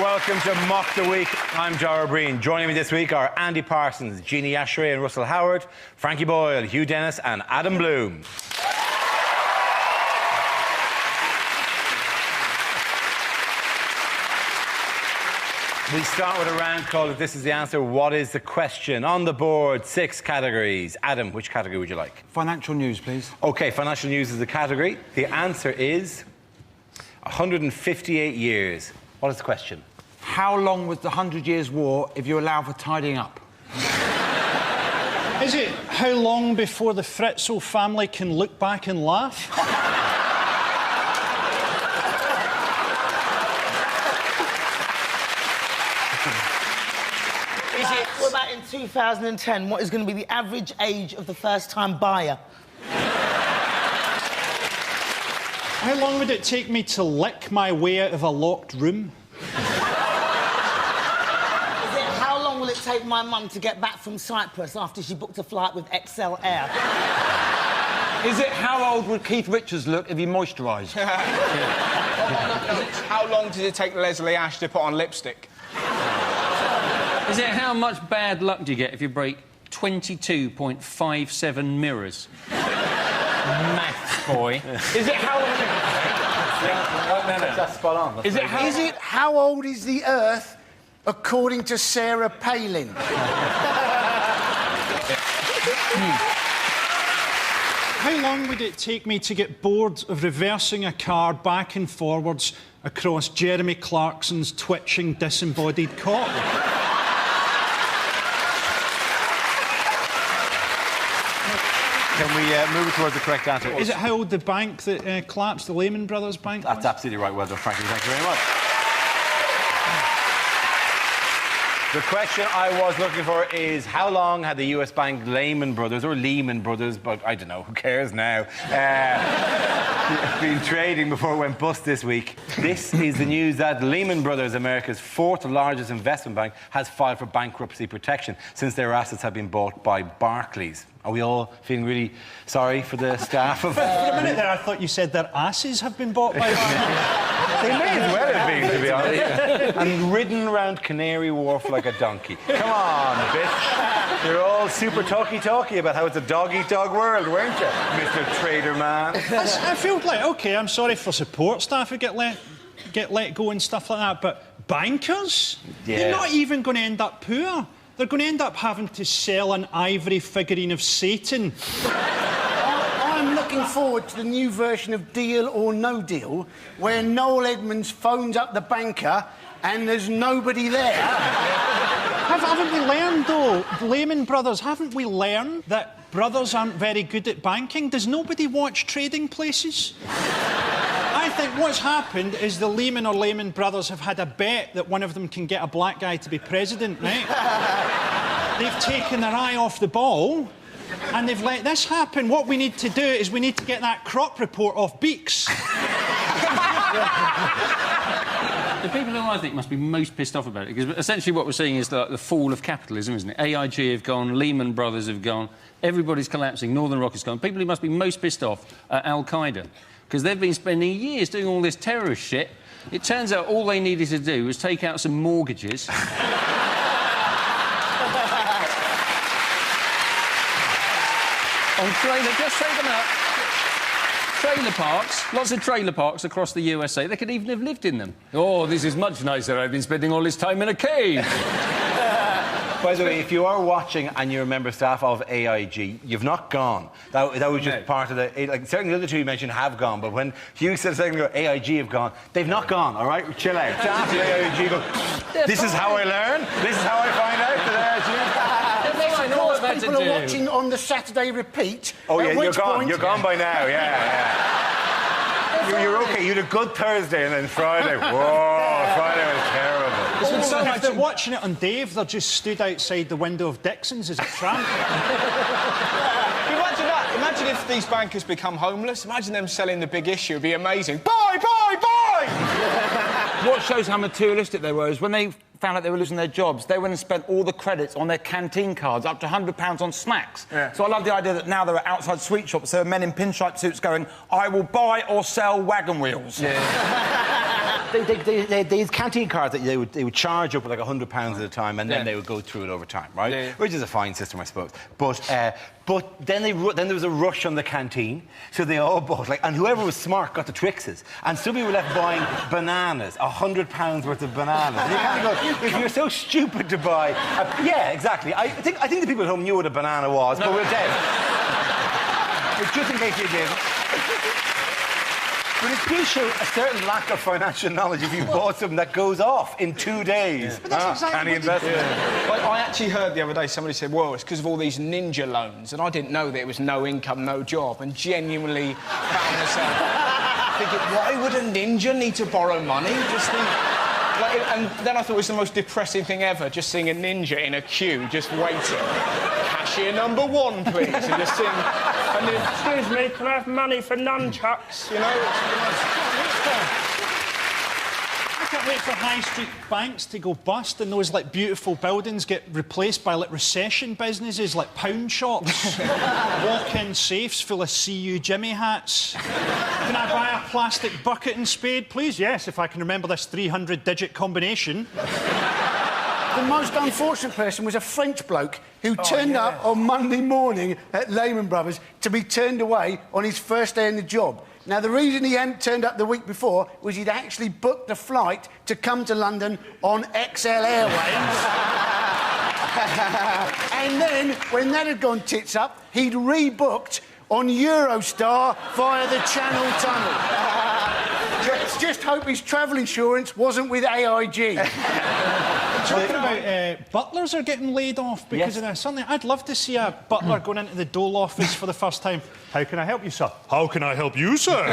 Welcome to Mock the Week. I'm Dara Breen. Joining me this week are Andy Parsons, Jeannie Ashray and Russell Howard, Frankie Boyle, Hugh Dennis and Adam Bloom. We start with a round called If This Is the Answer, What is the Question? On the board, 6 categories. Adam, which category would you like? Financial news, please. OK, financial news is the category. The answer is 158 years. What is the question? How long was the 100 Years' War if you allow for tidying up? Is it how long before the Fritzl family can look back and laugh? What about in 2010? What is going to be the average age of the first-time buyer? How long would it take me to lick my way out of a locked room? How long will it take my mum to get back from Cyprus after she booked a flight with XL Air? Is it how old would Keith Richards look if he moisturised? How long did it take Leslie Ash to put on lipstick? Is it how much bad luck do you get if you break 22.57 mirrors? Maths boy. Is it how long... That's spot on. Is it how old is the Earth according to Sarah Palin? How long would it take me to get bored of reversing a car back and forwards across Jeremy Clarkson's twitching, disembodied cock? Can we move it towards the correct answer? Is it how old the bank that collapsed, the Lehman Brothers bank? That's absolutely right. Well done, Frankie. Thank you very much. The question I was looking for is how long had the US bank Lehman Brothers, or Lehman Brothers, but I don't know, who cares now, been trading before it went bust this week? This is the news that Lehman Brothers, America's 4th largest investment bank, has filed for bankruptcy protection since their assets have been bought by Barclays. Are we all feeling really sorry for the staff of... For a minute there, I thought you said their asses have been bought by... They may as well have been, to be honest. And ridden around Canary Wharf like a donkey. Come on, bitch. You're all super talky about how it's a dog-eat-dog world, weren't you, Mr. Trader Man? I feel like, OK, I'm sorry for support staff who get let go and stuff like that, but bankers? Yeah. They're not even going to end up poor. They're going to end up having to sell an ivory figurine of Satan. I'm looking forward to the new version of Deal or No Deal, where Noel Edmonds phones up the banker and there's nobody there. Haven't we learned, though, Lehman Brothers, haven't we learned that brothers aren't very good at banking? Does nobody watch Trading Places? I think what's happened is the Lehman Brothers have had a bet that one of them can get a black guy to be president, right? They've taken their eye off the ball and they've let this happen. What we need to do is we need to get that crop report off Beaks. The people who I think must be most pissed off about it, because essentially what we're seeing is the fall of capitalism, isn't it? AIG have gone, Lehman Brothers have gone, everybody's collapsing, Northern Rock has gone. People who must be most pissed off are Al-Qaeda, because they've been spending years doing all this terrorist shit. It turns out all they needed to do was take out some mortgages. On trailer, just take them out. Trailer parks, lots of trailer parks across the USA. They could even have lived in them. Oh, this is much nicer. I've been spending all this time in a cave. By the way, if you are watching and you're a member of staff of AIG, you've not gone. That was just part of the... Like, certainly the other two you mentioned have gone, but when Hugh said a second ago, AIG have gone, they've not gone, all right? Chill out. Staff of AIG go, this is how I learn, this is how I find out that People are watching on the Saturday repeat. Oh, yeah, you're gone by now, yeah. You're okay. You had a good Thursday and then Friday. Whoa, Friday was terrible. It's been so if they're watching it on Dave, they're just stood outside the window of Dixon's as a tramp. Imagine that. Imagine if these bankers become homeless. Imagine them selling the big issue. It'd be amazing. Buy, buy, buy! What shows how materialistic they were is when they found out they were losing their jobs, they went and spent all the credits on their canteen cards, up to £100 on snacks. Yeah. So I love the idea that now there are outside sweet shops, there are men in pinstripe suits going, I will buy or sell wagon wheels. These canteen cards that they would charge up with like £100 at a time, and then they would go through it over time, right? Yeah. Which is a fine system, I suppose. But then there was a rush on the canteen, so they all bought and whoever was smart got the Trixes, and some people were left buying bananas, £100 worth of bananas. And you kind of go, if you're so stupid to buy, yeah, exactly. I think the people at home knew what a banana was, but we're dead. But just in case you didn't. But it does show a certain lack of financial knowledge if you bought something that goes off in 2 days. But that's exactly canny what they investment. I actually heard the other day somebody said, well, it's because of all these ninja loans, and I didn't know that it was no income, no job, and genuinely found myself thinking, why would a ninja need to borrow money? And then I thought it was the most depressing thing ever, just seeing a ninja in a queue, just waiting. Cashier number 1, please, and just seeing... And then, excuse me, can I have money for nunchucks? You know? I can't wait for high street banks to go bust and those beautiful buildings get replaced by recession businesses like pound shops, walk-in safes full of See You Jimmy hats. Can I buy a plastic bucket and spade, please? Yes, if I can remember this 300-digit combination. The most unfortunate person was a French bloke who turned up on Monday morning at Lehman Brothers to be turned away on his first day in the job. Now, the reason he hadn't turned up the week before was he'd actually booked a flight to come to London on XL Airways. And then, when that had gone tits up, he'd rebooked on Eurostar via the Channel Tunnel. Let's just hope his travel insurance wasn't with AIG. Talking about butlers are getting laid off because of this. Suddenly, I'd love to see a butler going into the Dole office for the first time. How can I help you, sir? How can I help you, sir?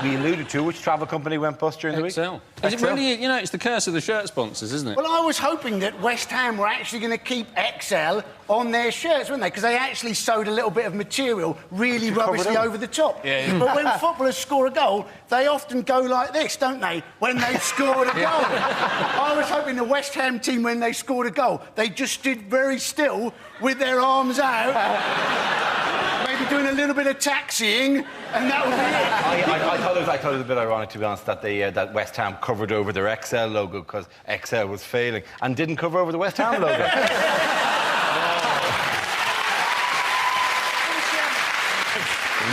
We alluded to which travel company went bust during the week? XL. Is it really, it's the curse of the shirt sponsors, isn't it? Well, I was hoping that West Ham were actually going to keep XL on their shirts, weren't they? Because they actually sewed a little bit of material really rubbishly over the top. Yeah. But when footballers score a goal, they often go like this, don't they, when they've scored a goal? I was hoping the West Ham team, when they scored a goal, they just stood very still with their arms out, maybe doing a little bit of taxiing, and that would be it. I thought it was a bit ironic, to be honest, that that West Ham covered over their XL logo because XL was failing and didn't cover over the West Ham logo.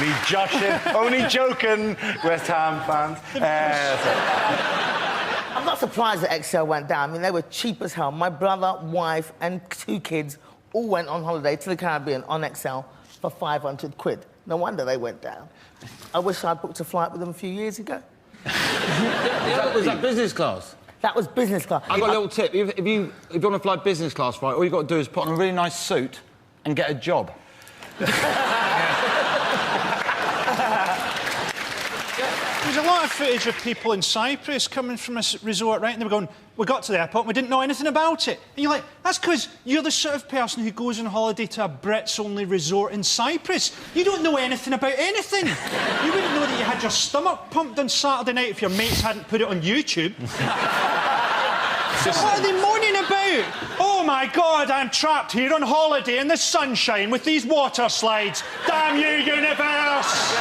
Me joshing, only joking, West Ham fans. I'm not surprised that XL went down. I mean, they were cheap as hell. My brother, wife, and 2 kids all went on holiday to the Caribbean on XL for 500 quid. No wonder they went down. I wish I'd booked a flight with them a few years ago. Was that business class? That was business class. I've got a little tip. If you want to fly business class, right, all you've got to do is put on a really nice suit and get a job. There's a lot of footage of people in Cyprus coming from a resort, right? And they were going, we got to the airport and we didn't know anything about it. And you're like, that's because you're the sort of person who goes on holiday to a Brits-only resort in Cyprus. You don't know anything about anything. You wouldn't know that you had your stomach pumped on Saturday night if your mates hadn't put it on YouTube. What are they moaning about? Oh, my God, I'm trapped here on holiday in the sunshine with these water slides. Damn you, universe!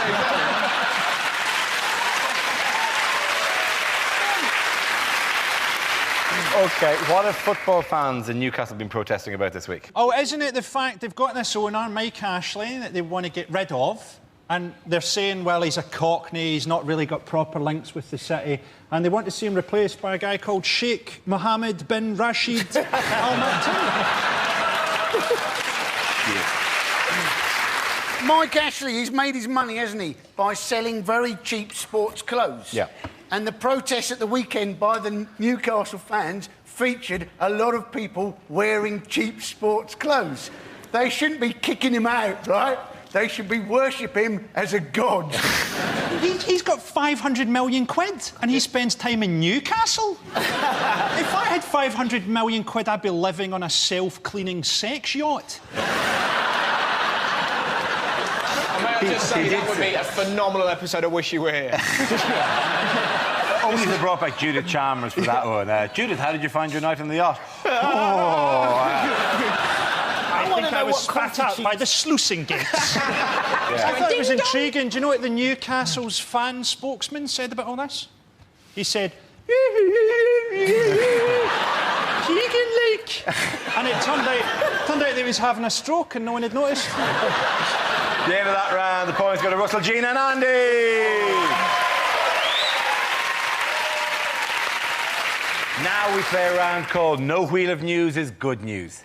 OK, what have football fans in Newcastle been protesting about this week? Oh, isn't it the fact they've got this owner, Mike Ashley, that they want to get rid of? And they're saying, well, he's a Cockney, he's not really got proper links with the city, and they want to see him replaced by a guy called Sheikh Mohammed bin Rashid Al Maktoum. Mike Ashley, he's made his money, hasn't he, by selling very cheap sports clothes. Yeah. And the protests at the weekend by the Newcastle fans featured a lot of people wearing cheap sports clothes. They shouldn't be kicking him out, right? they should be worshipping him as a god. He's got 500 million quid and he spends time in Newcastle. If I had 500 million quid, I'd be living on a self-cleaning sex yacht. May I just say that would be a phenomenal episode of Wish You Were Here. Only they brought back Judith Chalmers for that one. Judith, how did you find your night on the yacht? I think I was spat out by the sluicing gates. I thought it was intriguing. Do you know what the Newcastle's fan spokesman said about all this? He said, Keegan Lake. And it turned out that he was having a stroke and no one had noticed. The end of that round, the points go to Russell, Gene and Andy. Now we play a round called No Wheel of News is Good News.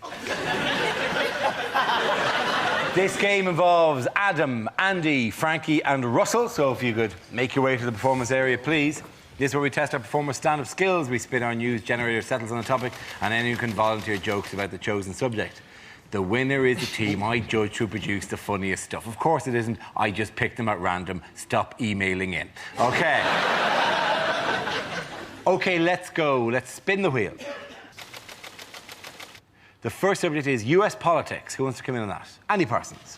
This game involves Adam, Andy, Frankie and Russell, so if you could make your way to the performance area, please. This is where we test our performers' stand-up skills. We spin our news generator, settles on a topic, and anyone can volunteer jokes about the chosen subject. The winner is the team I judge who produced the funniest stuff. Of course it isn't. I just picked them at random. Stop emailing in. OK. OK, let's go. Let's spin the wheel. The first subject is US politics. Who wants to come in on that? Andy Parsons.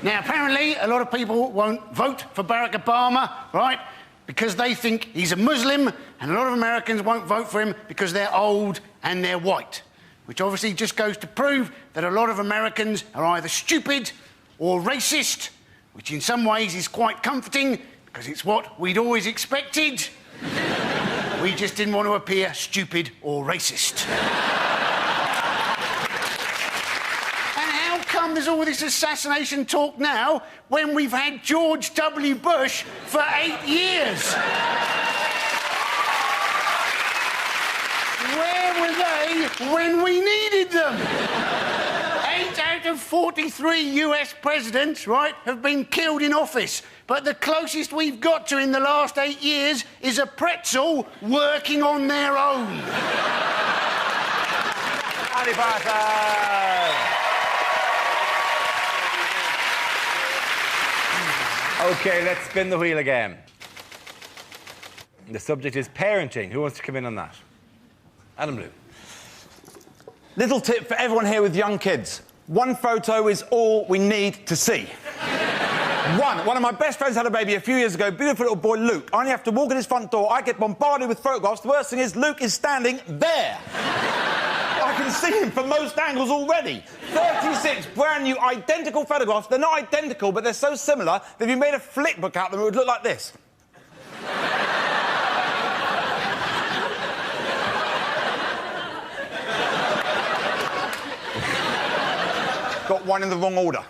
Now, apparently, a lot of people won't vote for Barack Obama, right, because they think he's a Muslim, and a lot of Americans won't vote for him because they're old and they're white, which obviously just goes to prove that a lot of Americans are either stupid or racist, which in some ways is quite comforting because it's what we'd always expected. We just didn't want to appear stupid or racist. And how come there's all this assassination talk now when we've had George W. Bush for 8 years? Where were they when we needed them? 8 out of 43 US presidents, right, have been killed in office. But the closest we've got to in the last 8 years is a pretzel working on their own. Andy Parsons. OK, let's spin the wheel again. The subject is parenting. Who wants to come in on that? Adam Blue. Little tip for everyone here with young kids. One photo is all we need to see. One of my best friends had a baby a few years ago, beautiful little boy, Luke. I only have to walk in his front door, I get bombarded with photographs. The worst thing is Luke is standing there. I can see him from most angles already. 36 brand new identical photographs. They're not identical, but they're so similar that if you made a flip book out of them, it would look like this. Got one in the wrong order.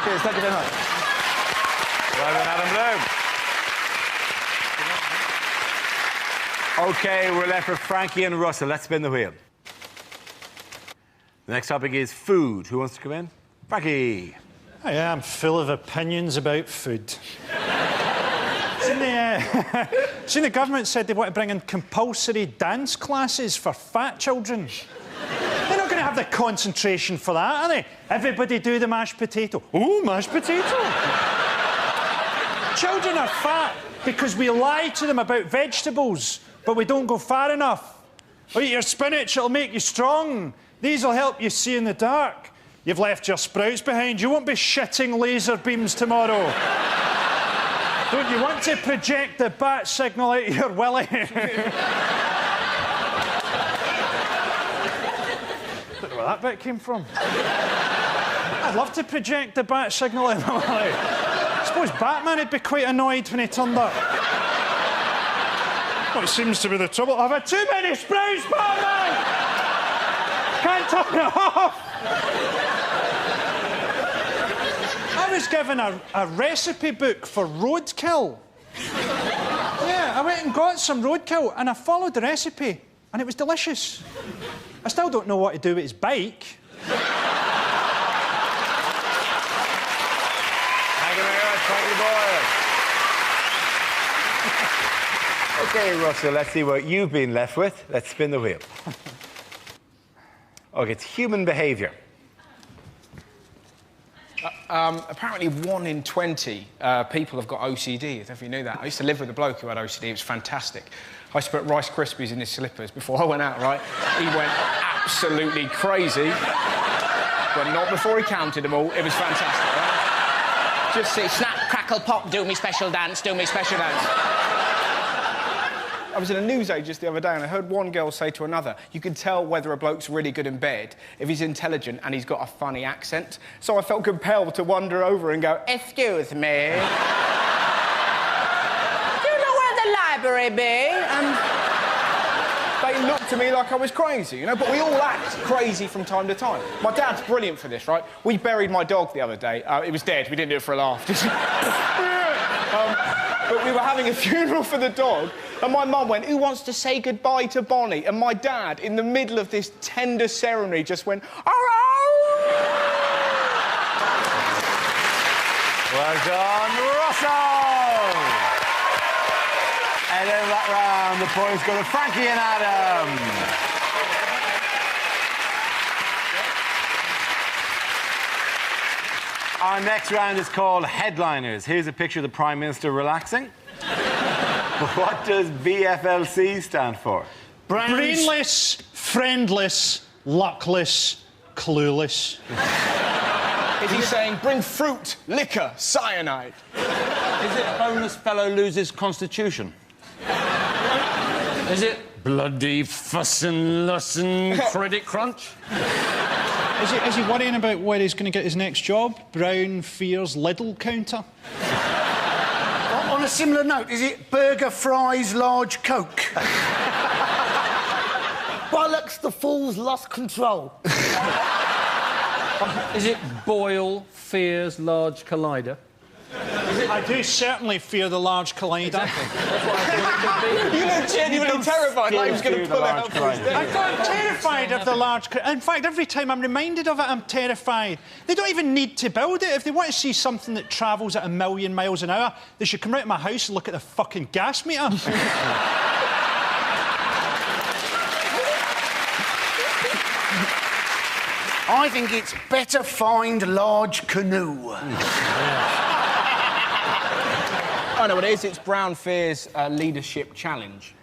Cheers, thank you very much. Well done, Adam Bloom. OK, we're left with Frankie and Russell. Let's spin the wheel. The next topic is food. Who wants to come in? Frankie. I am full of opinions about food. Seen the government said they want to bring in compulsory dance classes for fat children. They're not going to have the concentration for that, are they? Everybody do the mashed potato. Oh, mashed potato. Children are fat because we lie to them about vegetables, but we don't go far enough. Oh, eat your spinach, it'll make you strong. These will help you see in the dark. You've left your sprouts behind. You won't be shitting laser beams tomorrow. Don't you want to project the bat signal out of your willy? Don't know where that bit came from. I'd love to project the bat signal out of my willy. I suppose Batman would be quite annoyed when he turned up. What seems to be the trouble? I've had too many sprouts, Batman! Can't turn it off! I was given a recipe book for roadkill. Yeah, I went and got some roadkill and I followed the recipe and it was delicious. I still don't know what to do with his bike. Thank you very much, Frankie Boyle. OK, Russell, let's see what you've been left with. Let's spin the wheel. OK, it's human behaviour. Apparently 1 in 20 people have got OCD. I don't know if you knew that. I used to live with a bloke who had OCD. It was fantastic. I used to put Rice Krispies in his slippers before I went out, right? He went absolutely crazy. But not before he counted them all. It was fantastic, right? Just see, snap, crackle, pop, do me special dance, do me special dance. I was in a newsagent the other day and I heard one girl say to another, you can tell whether a bloke's really good in bed if he's intelligent and he's got a funny accent. So I felt compelled to wander over and go, excuse me. Do you know where the library be? And they looked at me like I was crazy, you know, but we all act crazy from time to time. My dad's brilliant for this, right? We buried my dog the other day. It was dead. We didn't do it for a laugh. But we were having a funeral for the dog, and my mum went, who wants to say goodbye to Bonnie? And my dad, in the middle of this tender ceremony, just went, oh! Well done, Russell! And in that round, the points go to Frankie and Adam. Our next round is called Headliners. Here's a picture of the Prime Minister relaxing. But what does BFLC stand for? Brainless, friendless, luckless, clueless. Is he saying, bring fruit, liquor, cyanide? Is it boneless fellow loses constitution? Is it bloody fussin' lussin' credit crunch? Is he worrying about where he's going to get his next job? Brown fears Lidl counter? On a similar note, is it burger, fries, large Coke? Bollocks, the fool's lost control. Is it Boyle fears large collider? I do certainly fear the large collider. Exactly. That's what I thought it could be. You look genuinely terrified, like he was going to pull out his I'm terrified of the large... In fact, every time I'm reminded of it, I'm terrified. They don't even need to build it. If they want to see something that travels at 1,000,000 miles an hour, they should come round to my house and look at the fucking gas meter. I think it's better find large canoe. I know what it is. It's Brown Fear's leadership challenge.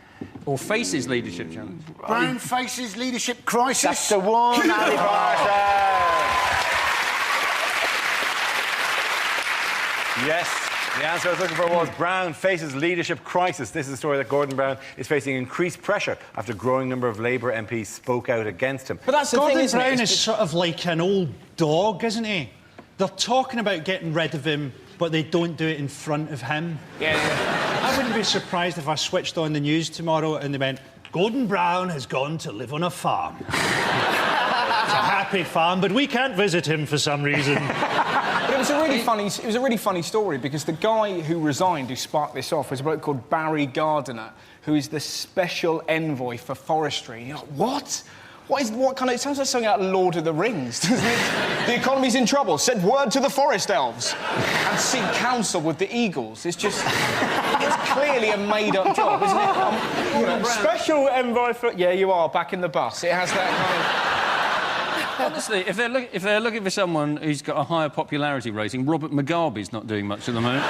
Or Faces leadership challenge. Brown faces leadership crisis. That's the one, Ali Barton. Yes, the answer I was looking for was Brown faces leadership crisis. This is a story that Gordon Brown is facing increased pressure after a growing number of Labour MPs spoke out against him. But that's the Gordon thing, isn't Brown it? is sort of like an old dog, isn't he? They're talking about getting rid of him, but they don't do it in front of him. Yeah. I wouldn't be surprised if I switched on the news tomorrow and they went, Gordon Brown has gone to live on a farm. It's a happy farm, but we can't visit him for some reason. But it was a really funny story because the guy who resigned, who sparked this off, was a bloke called Barry Gardiner, who is the special envoy for forestry. And you're like, what? What kind of... It sounds like something out of Lord of the Rings. The economy's in trouble. Send word to the forest elves. And seek counsel with the eagles. It's just... It's clearly a made-up job, isn't it? Special envoy for... Yeah, you are, back in the bus. It has that kind of... Honestly, if they're looking for someone who's got a higher popularity rating, Robert Mugabe's not doing much at the moment.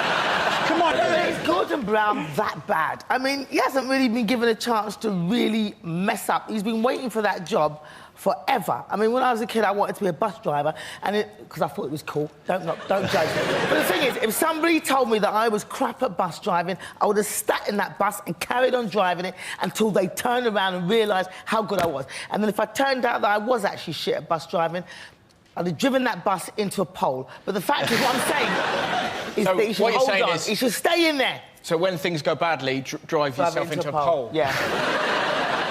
Come on. Is Gordon Brown that bad? I mean, he hasn't really been given a chance to really mess up. He's been waiting for that job forever. I mean, when I was a kid, I wanted to be a bus driver, and because I thought it was cool. Don't judge me. But the thing is, if somebody told me that I was crap at bus driving, I would have sat in that bus and carried on driving it until they turned around and realised how good I was. And then if I turned out that I was actually shit at bus driving, I'd have driven that bus into a pole. But the fact is, what I'm saying is So that he should what you're hold saying on. is- He should stay in there. So when things go badly, drive yourself into a pole. Yeah.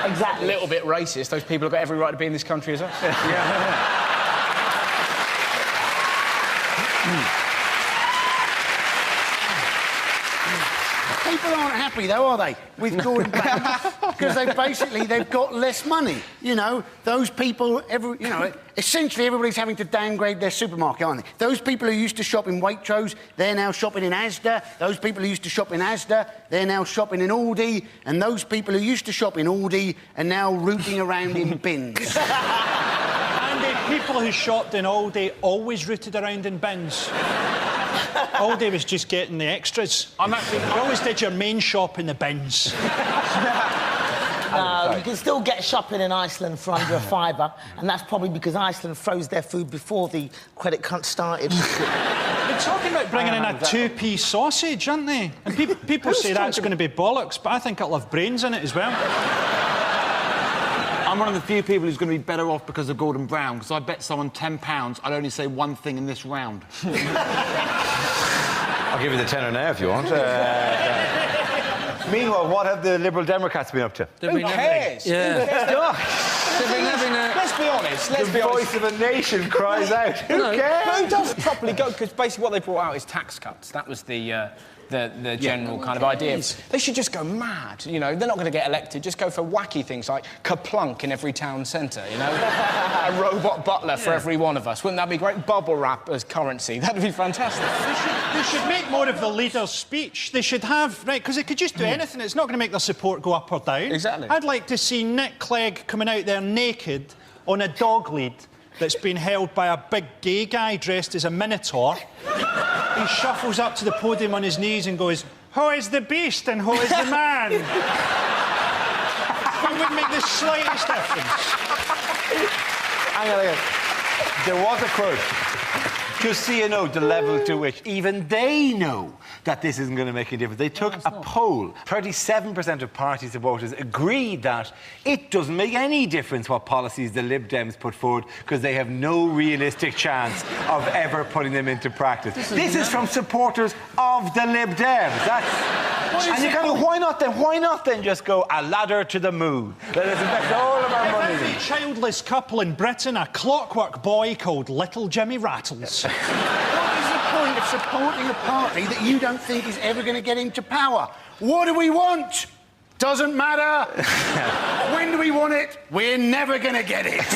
Exactly. A little bit racist. Those people have got every right to be in this country as us. People aren't happy, though, are they, with Gordon Brown? Because they've got less money. You know, those people, essentially everybody's having to downgrade their supermarket, aren't they? Those people who used to shop in Waitrose, they're now shopping in Asda. Those people who used to shop in Asda, they're now shopping in Aldi. And those people who used to shop in Aldi are now rooting around in bins. And people who shopped in Aldi always rooted around in bins. Aldi was just getting the extras. You always did your main shop in the bins. You can still get shopping in Iceland for under £5, and that's probably because Iceland froze their food before the credit crunch started. They're talking about bringing in a 2p sausage, aren't they? And people say that's going to be bollocks, but I think it'll have brains in it as well. I'm one of the few people who's going to be better off because of Gordon Brown, because I bet someone £10 I'd only say one thing in this round. I'll give you the tenner now if you want. Meanwhile, what have the Liberal Democrats been up to? Who cares? Yeah. Let's be honest. The voice of a nation cries out. Who cares? But who does properly go? Because basically what they brought out is tax cuts. That was the general kind of idea. They should just go mad, you know. They're not going to get elected. Just go for wacky things like Kaplunk in every town centre, you know. A robot butler for every one of us. Wouldn't that be great? Bubble wrap as currency. That'd be fantastic. They should make more of the leader's speech. They should have... Right, because they could just do anything. It's not going to make their support go up or down. Exactly. I'd like to see Nick Clegg coming out there naked on a dog lead that's been held by a big gay guy dressed as a minotaur. He shuffles up to the podium on his knees and goes, "Who is the beast and who is the man?" It wouldn't make the slightest difference. Hang on. There was a quote. Just so you know the level to which even they know that this isn't going to make a difference. They took a poll. 37% of parties and voters agreed that it doesn't make any difference what policies the Lib Dems put forward because they have no realistic chance of ever putting them into practice. This is from supporters of the Lib Dems. And you go, why not then? Why not then just go a ladder to the moon? Let us invest all of our money. Every childless couple in Britain, a clockwork boy called Little Jimmy Rattles. What is the point of supporting a party that you don't think is ever going to get into power? What do we want? Doesn't matter. When do we want it? We're never going to get it.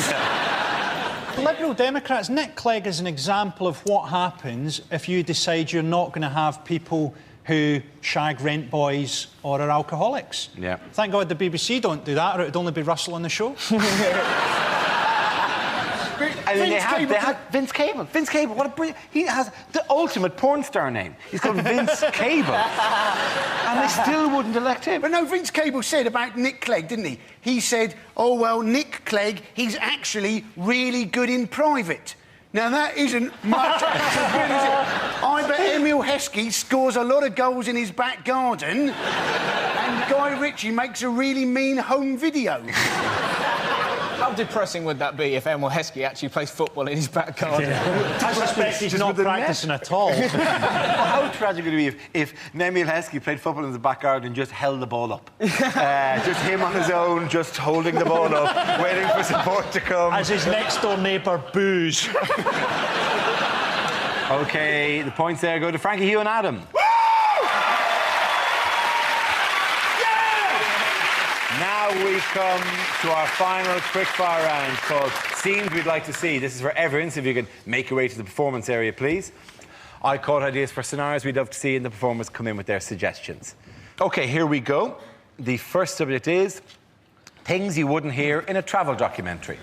Liberal Democrats, Nick Clegg is an example of what happens if you decide you're not going to have people who shag rent boys or are alcoholics. Yeah. Thank God the BBC don't do that, or it'd only be Russell on the show. And then they had Vince Cable. Vince Cable, what a brilliant... He has the ultimate porn star name. He's called Vince Cable. And they still wouldn't elect him. But no, Vince Cable said about Nick Clegg, didn't he? He said, oh, well, Nick Clegg, he's actually really good in private. Now, that isn't much as good as it. I bet Emil Heskey scores a lot of goals in his back garden and Guy Ritchie makes a really mean home video. How depressing would that be if Emil Heskey actually plays football in his back garden? Yeah. I suspect he's not practising at all. Well, how tragic would it be if Emil Heskey played football in the back garden and just held the ball up? Just him on his own, just holding the ball up, waiting for support to come. As his next-door neighbour boos. OK, the points there go to Frankie, Hugh and Adam. Now we come to our final quickfire round called Scenes We'd Like to See. This is for everyone, so if you can make your way to the performance area, please. I caught ideas for scenarios we'd love to see, and the performers come in with their suggestions. OK, here we go. The first subject is things you wouldn't hear in a travel documentary.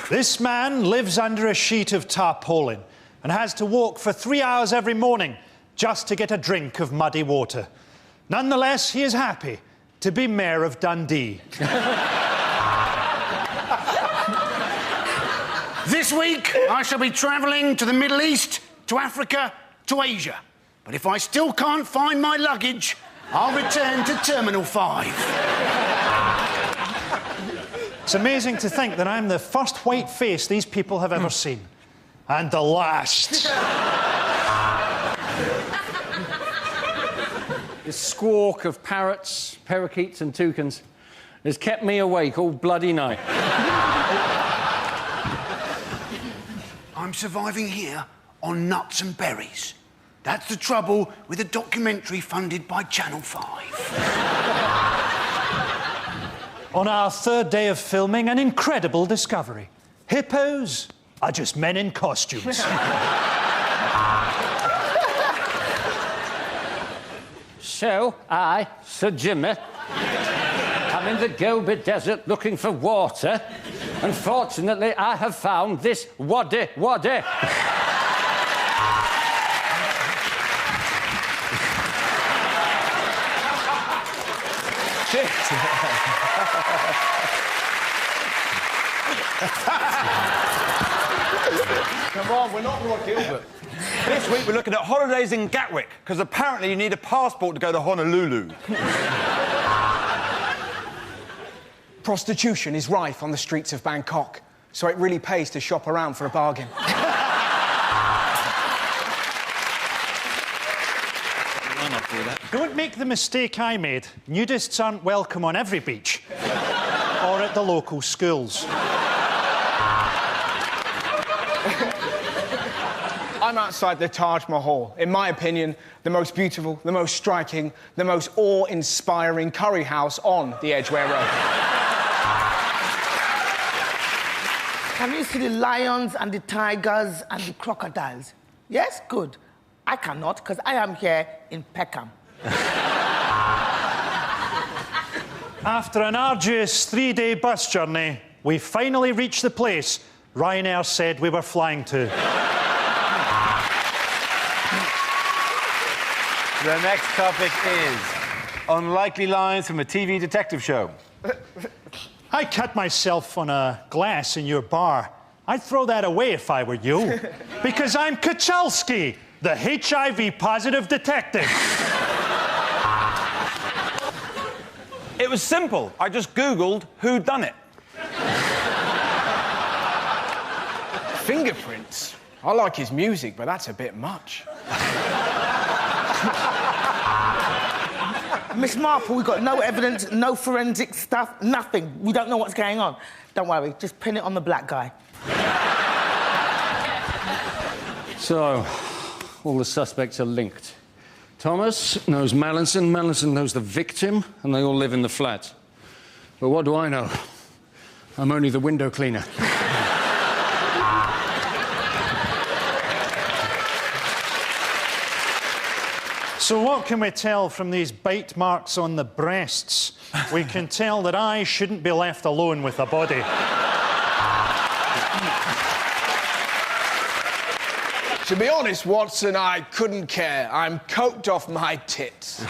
This man lives under a sheet of tarpaulin and has to walk for 3 hours every morning just to get a drink of muddy water. Nonetheless, he is happy to be Mayor of Dundee. This week, I shall be travelling to the Middle East, to Africa, to Asia. But if I still can't find my luggage, I'll return to Terminal 5. It's amazing to think that I'm the first white face these people have ever seen. And the last. The squawk of parrots, parakeets and toucans has kept me awake all bloody night. I'm surviving here on nuts and berries. That's the trouble with a documentary funded by Channel 5. On our third day of filming, an incredible discovery. Hippos are just men in costumes. So, I, Sir Jimmy, I'm in the Gobi Desert looking for water, Unfortunately, I have found this waddy. Come on, we're not Rod Gilbert. This week we're looking at holidays in Gatwick, because apparently you need a passport to go to Honolulu. Prostitution is rife on the streets of Bangkok, so it really pays to shop around for a bargain. Don't make the mistake I made. Nudists aren't welcome on every beach. Or at the local schools. I'm outside the Taj Mahal. In my opinion, the most beautiful, the most striking, the most awe-inspiring curry house on the Edgware Road. Can you see the lions and the tigers and the crocodiles? Yes? Good. I cannot, because I am here in Peckham. After an arduous 3-day bus journey, we finally reached the place Ryanair said we were flying to. The next topic is unlikely lines from a TV detective show. I cut myself on a glass in your bar. I'd throw that away if I were you. Because I'm Kachalski, the HIV-positive detective. It was simple. I just Googled who done it. Fingerprints? I like his music, but that's a bit much. Miss Marple, we've got no evidence, no forensic stuff, nothing. We don't know what's going on. Don't worry, just pin it on the black guy. So, all the suspects are linked. Thomas knows Mallinson, Mallinson knows the victim, and they all live in the flat. But what do I know? I'm only the window cleaner. So what can we tell from these bite marks on the breasts? We can tell that I shouldn't be left alone with a body. To be honest, Watson, I couldn't care. I'm coked off my tits.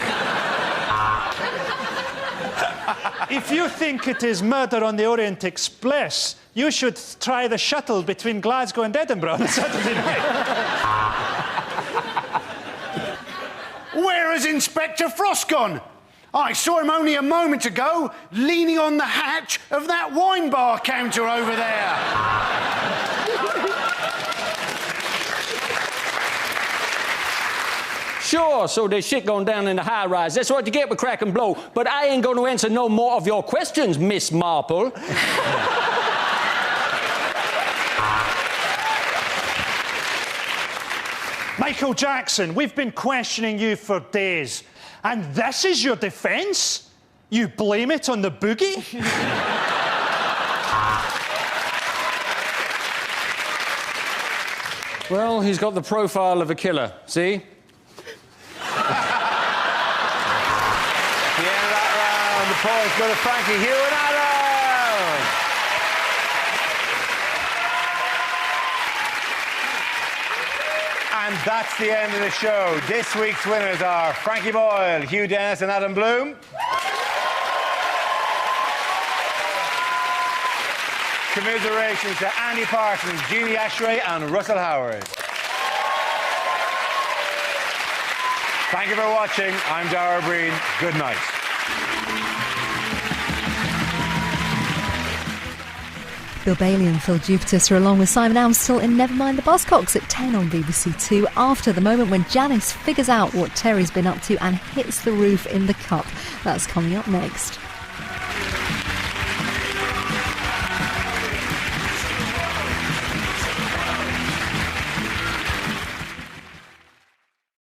If you think it is Murder on the Orient Express, you should try the shuttle between Glasgow and Edinburgh on Saturday night. Where has Inspector Frost gone? I saw him only a moment ago, leaning on the hatch of that wine bar counter over there. Sure, so there's shit going down in the high-rise. That's what you get with crack and blow. But I ain't going to answer no more of your questions, Miss Marple. Michael Jackson, we've been questioning you for days. And this is your defence? You blame it on the boogie? Well, he's got the profile of a killer, see? The end of that round, the points go to Frankie, Hugh and Adam. And that's the end of the show. This week's winners are Frankie Boyle, Hugh Dennis and Adam Bloom. Commiserations to Andy Parsons, Jeannie Ashray and Russell Howard. Thank you for watching. I'm Dara Breen. Good night. Bill Bailey and Phil Jupitus are along with Simon Amstel in Nevermind the Buzzcocks at 10 on BBC Two, after the moment when Janice figures out what Terry's been up to and hits the roof in the cup. That's coming up next.